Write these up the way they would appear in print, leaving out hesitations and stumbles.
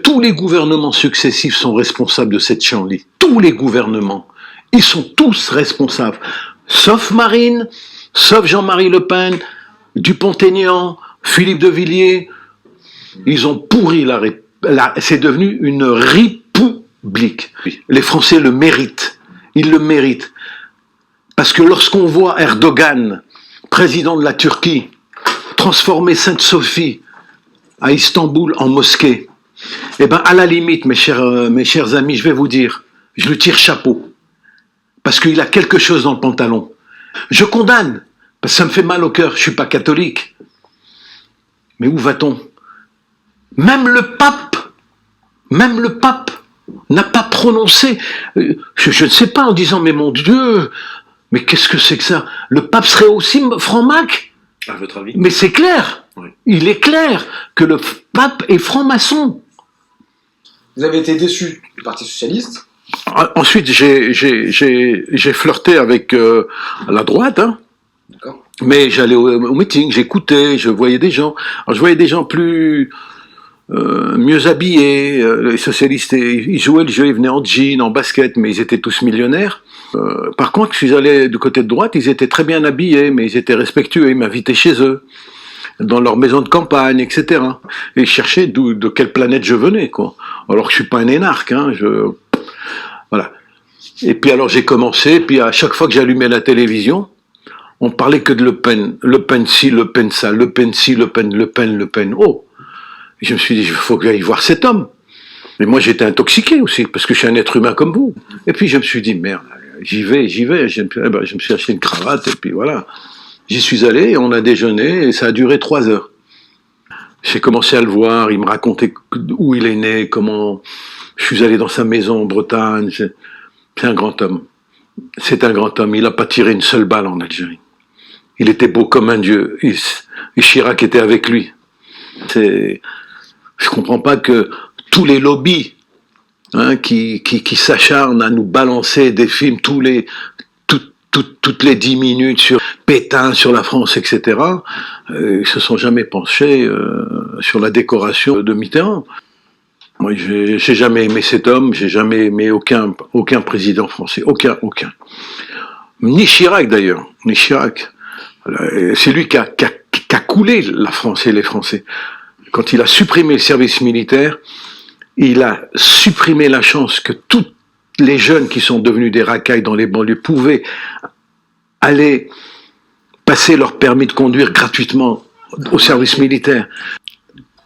Tous les gouvernements successifs sont responsables de cette chienlit. Tous les gouvernements. Ils sont tous responsables. Sauf Marine, sauf Jean-Marie Le Pen, Dupont-Aignan, Philippe de Villiers. Ils ont pourri c'est devenu une république. Les Français le méritent. Ils le méritent. Parce que lorsqu'on voit Erdogan, président de la Turquie, transformer Sainte-Sophie à Istanbul en mosquée, eh ben, à la limite, mes chers amis, je vais vous dire, je lui tire chapeau. Parce qu'il a quelque chose dans le pantalon. Je condamne, parce que ça me fait mal au cœur, je suis pas catholique. Mais où va-t-on? Même le pape n'a pas prononcé, je ne sais pas, en disant, mais mon Dieu, mais qu'est-ce que c'est que ça? Le pape serait aussi franc-mac? À votre avis? Mais c'est clair, oui. Il est clair que le pape est franc-maçon. Vous avez été déçu du Parti Socialiste? Ensuite, j'ai flirté avec la droite, hein. D'accord. Mais j'allais au meeting, j'écoutais, je voyais des gens. Alors, je voyais des gens mieux habillés. Les socialistes, ils jouaient le jeu, ils venaient en jean, en basket, mais ils étaient tous millionnaires. Par contre, si j'allais du côté de droite, ils étaient très bien habillés, mais ils étaient respectueux, ils m'invitaient chez eux, dans leur maison de campagne, etc. Et ils cherchaient de quelle planète je venais, quoi. Alors que je suis pas un énarque, hein, voilà. Et puis alors j'ai commencé, puis à chaque fois que j'allumais la télévision, on parlait que de Le Pen. Le Pen ci, Le Pen ça, Le Pen ci, Le Pen. Oh! Et je me suis dit, il faut que j'aille voir cet homme. Mais moi j'étais intoxiqué aussi, parce que je suis un être humain comme vous. Et puis je me suis dit, merde, j'y vais. Je me suis acheté une cravate, et puis voilà. J'y suis allé, on a déjeuné, et ça a duré 3 heures. J'ai commencé à le voir, il me racontait où il est né, comment je suis allé dans sa maison en Bretagne. C'est un grand homme. C'est un grand homme. Il n'a pas tiré une seule balle en Algérie. Il était beau comme un dieu. Et Chirac était avec lui. Je comprends pas que tous les lobbies qui s'acharnent à nous balancer des films toutes les 10 minutes sur Pétain, sur la France, etc., ils se sont jamais penchés sur la décoration de Mitterrand. Moi, j'ai jamais aimé cet homme, j'ai jamais aimé aucun président français, aucun. Ni Chirac d'ailleurs, ni Chirac. C'est lui qui a coulé la France et les Français. Quand il a supprimé le service militaire, il a supprimé la chance que toutes les jeunes qui sont devenus des racailles dans les banlieues pouvaient aller passer leur permis de conduire gratuitement au service militaire,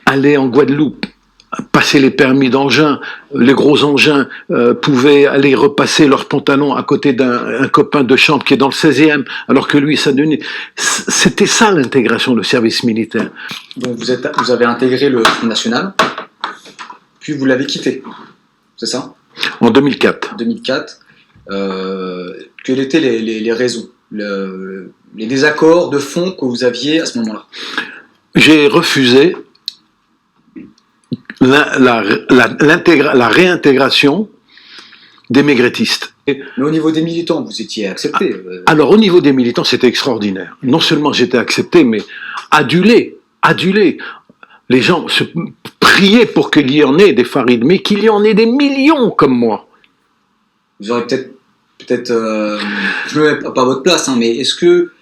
aller en Guadeloupe, passer les permis d'engin, les gros engins pouvaient aller repasser leurs pantalons à côté d'un copain de chambre qui est dans le 16e, alors que lui, ça donnait... C'était ça l'intégration, le service militaire. Donc vous avez intégré le Front National, puis vous l'avez quitté, c'est ça? En 2004. 2004. Quelles étaient les raisons, les désaccords de fond que vous aviez à ce moment-là? J'ai refusé la réintégration des maigrettistes. Mais au niveau des militants, vous étiez accepté. Alors au niveau des militants, c'était extraordinaire. Non seulement j'étais accepté, mais adulé. Les gens se priaient pour qu'il y en ait des Farid, mais qu'il y en ait des millions comme moi. Vous aurez peut-être je ne me mets pas à votre place, hein, mais est-ce que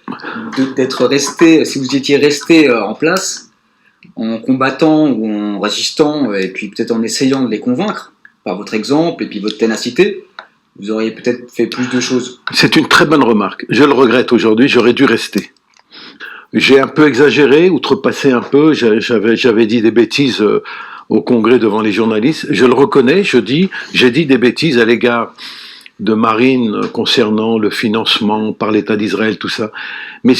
d'être resté, si vous étiez resté en place, en combattant ou en résistant, et puis peut-être en essayant de les convaincre, par votre exemple et puis votre ténacité, vous auriez peut-être fait plus de choses? C'est une très bonne remarque. Je le regrette aujourd'hui, j'aurais dû rester. J'ai un peu exagéré, outrepassé un peu, j'avais dit des bêtises au Congrès devant les journalistes. Je le reconnais, j'ai dit des bêtises à l'égard de Marine concernant le financement par l'État d'Israël, tout ça. Mais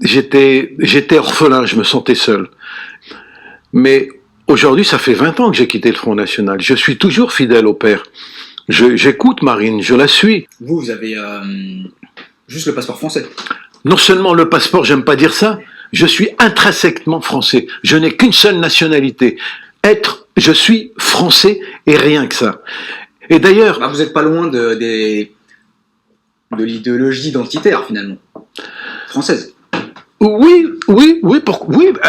j'étais orphelin, je me sentais seul. Mais aujourd'hui, ça fait 20 ans que j'ai quitté le Front National. Je suis toujours fidèle au père. J'écoute Marine, je la suis. Vous avez juste le passeport français. Non seulement le passeport, j'aime pas dire ça, je suis intrinsèquement français. Je n'ai qu'une seule nationalité. Je suis français et rien que ça. Et d'ailleurs... vous n'êtes pas loin de l'idéologie identitaire, finalement, française. Oui,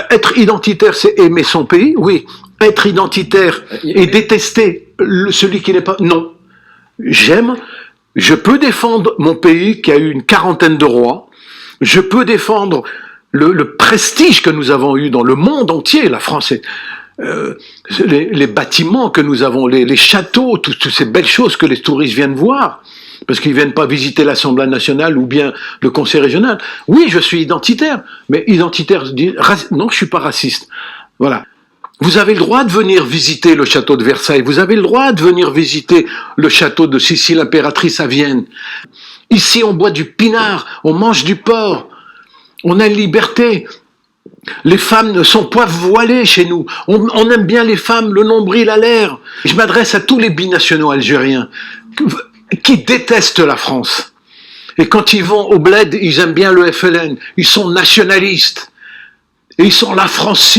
être identitaire, c'est aimer son pays, oui. Être identitaire et détester celui qui n'est pas... Non. Je peux défendre mon pays qui a eu une quarantaine de rois, je peux défendre le prestige que nous avons eu dans le monde entier, la France, les bâtiments que nous avons, les châteaux, toutes ces belles choses que les touristes viennent voir, parce qu'ils viennent pas visiter l'Assemblée nationale ou bien le Conseil régional. Oui, je suis identitaire, mais identitaire, non, je suis pas raciste. Voilà. Vous avez le droit de venir visiter le château de Versailles, vous avez le droit de venir visiter le château de Sissi l'impératrice à Vienne. Ici, on boit du pinard, on mange du porc, on a une liberté. Les femmes ne sont pas voilées chez nous. On aime bien les femmes, le nombril à l'air. Je m'adresse à tous les binationaux algériens qui détestent la France. Et quand ils vont au bled, ils aiment bien le FLN. Ils sont nationalistes. Et ils sont la France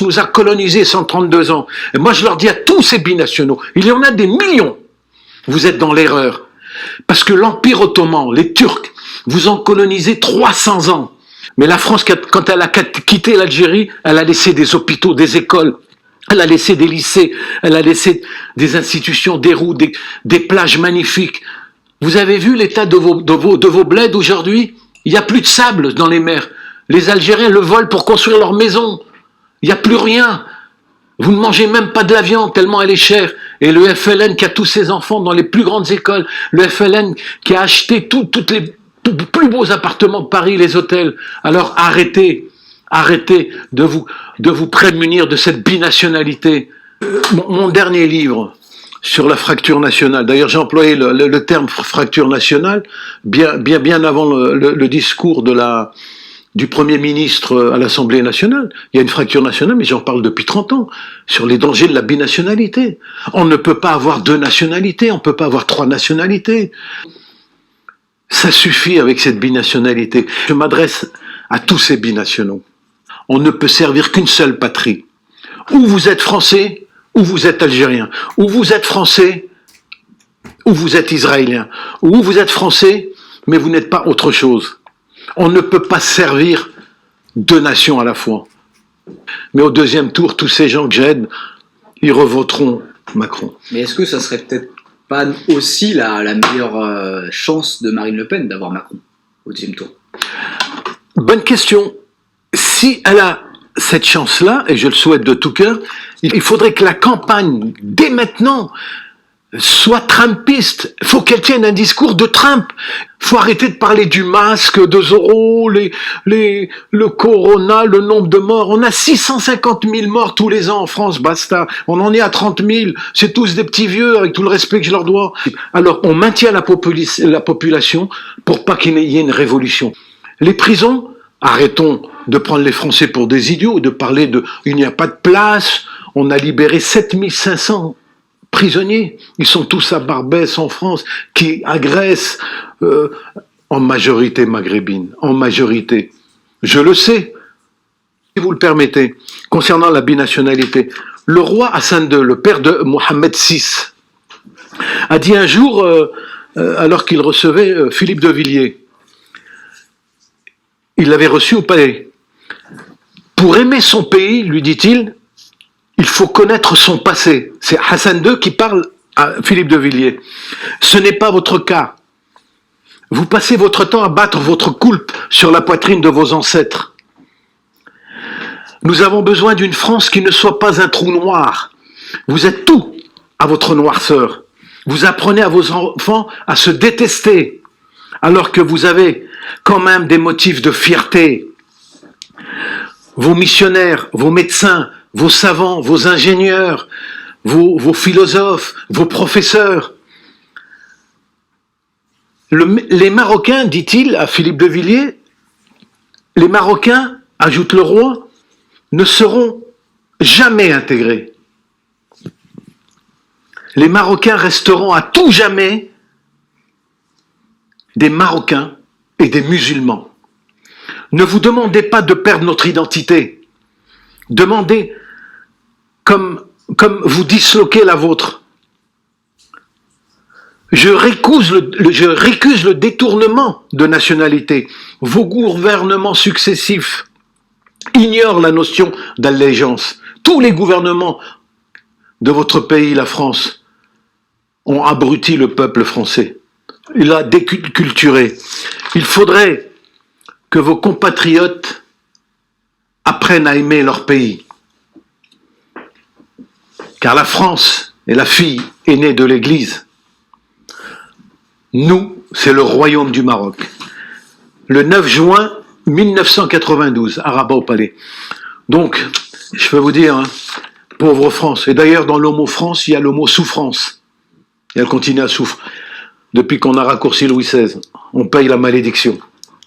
nous a colonisés 132 ans. Et moi je leur dis à tous ces binationaux, il y en a des millions. Vous êtes dans l'erreur. Parce que l'Empire ottoman, les Turcs, vous ont colonisé 300 ans. Mais la France, quand elle a quitté l'Algérie, elle a laissé des hôpitaux, des écoles, elle a laissé des lycées, elle a laissé des institutions, des routes, des plages magnifiques. Vous avez vu l'état de vos bleds aujourd'hui? Il n'y a plus de sable dans les mers. Les Algériens le volent pour construire leur maison. Il n'y a plus rien. Vous ne mangez même pas de la viande tellement elle est chère. Et le FLN qui a tous ses enfants dans les plus grandes écoles, le FLN qui a acheté toutes les plus beaux appartements de Paris, les hôtels. Alors arrêtez de vous prémunir de cette binationalité. Mon dernier livre sur la fracture nationale, d'ailleurs j'ai employé le terme fracture nationale bien avant le discours du Premier ministre à l'Assemblée nationale. Il y a une fracture nationale, mais j'en parle depuis 30 ans, sur les dangers de la binationalité. On ne peut pas avoir 2 nationalités, on ne peut pas avoir 3 nationalités. Ça suffit avec cette binationalité. Je m'adresse à tous ces binationaux. On ne peut servir qu'une seule patrie. Ou vous êtes français, ou vous êtes algérien. Ou vous êtes français, ou vous êtes israélien. Ou vous êtes français, mais vous n'êtes pas autre chose. On ne peut pas servir 2 nations à la fois. Mais au deuxième tour, tous ces gens que j'aide, ils revoteront Macron. Mais est-ce que ça serait peut-être pas aussi la meilleure chance de Marine Le Pen d'avoir Macron au deuxième tour? Bonne question. Si elle a cette chance-là, et je le souhaite de tout cœur, il faudrait que la campagne, dès maintenant, soit trumpiste. Il faut qu'elle tienne un discours de Trump. Il faut arrêter de parler du masque, de Zorro, le corona, le nombre de morts. On a 650 000 morts tous les ans en France, basta. On en est à 30 000. C'est tous des petits vieux, avec tout le respect que je leur dois. Alors, on maintient la population pour pas qu'il y ait une révolution. Les prisons, arrêtons de prendre les Français pour des idiots, de parler il n'y a pas de place. On a libéré 7500 prisonniers, ils sont tous à Barbès en France, qui agressent en majorité maghrébine, en majorité. Je le sais, si vous le permettez, concernant la binationalité. Le roi Hassan II, le père de Mohammed VI, a dit un jour, alors qu'il recevait Philippe de Villiers, il l'avait reçu au palais. Pour aimer son pays, lui dit-il, il faut connaître son passé. C'est Hassan II qui parle à Philippe de Villiers. Ce n'est pas votre cas. Vous passez votre temps à battre votre coulpe sur la poitrine de vos ancêtres. Nous avons besoin d'une France qui ne soit pas un trou noir. Vous êtes tout à votre noirceur. Vous apprenez à vos enfants à se détester, alors que vous avez quand même des motifs de fierté. Vos missionnaires, vos médecins, vos savants, vos ingénieurs, vos philosophes, vos professeurs. Les Marocains, dit-il à Philippe de Villiers, les Marocains, ajoute le roi, ne seront jamais intégrés. Les Marocains resteront à tout jamais des Marocains et des musulmans. Ne vous demandez pas de perdre notre identité. Demandez comme vous disloquez la vôtre. Je récuse le détournement de nationalité. Vos gouvernements successifs ignorent la notion d'allégeance. Tous les gouvernements de votre pays, la France, ont abruti le peuple français. Il l'a déculturé. Il faudrait que vos compatriotes apprennent à aimer leur pays. Car la France est la fille aînée de l'Église. Nous, c'est le royaume du Maroc. Le 9 juin 1992, à Rabat au Palais. Donc, je peux vous dire, hein, pauvre France. Et d'ailleurs, dans le mot France, il y a le mot souffrance. Et elle continue à souffrir. Depuis qu'on a raccourci Louis XVI, on paye la malédiction.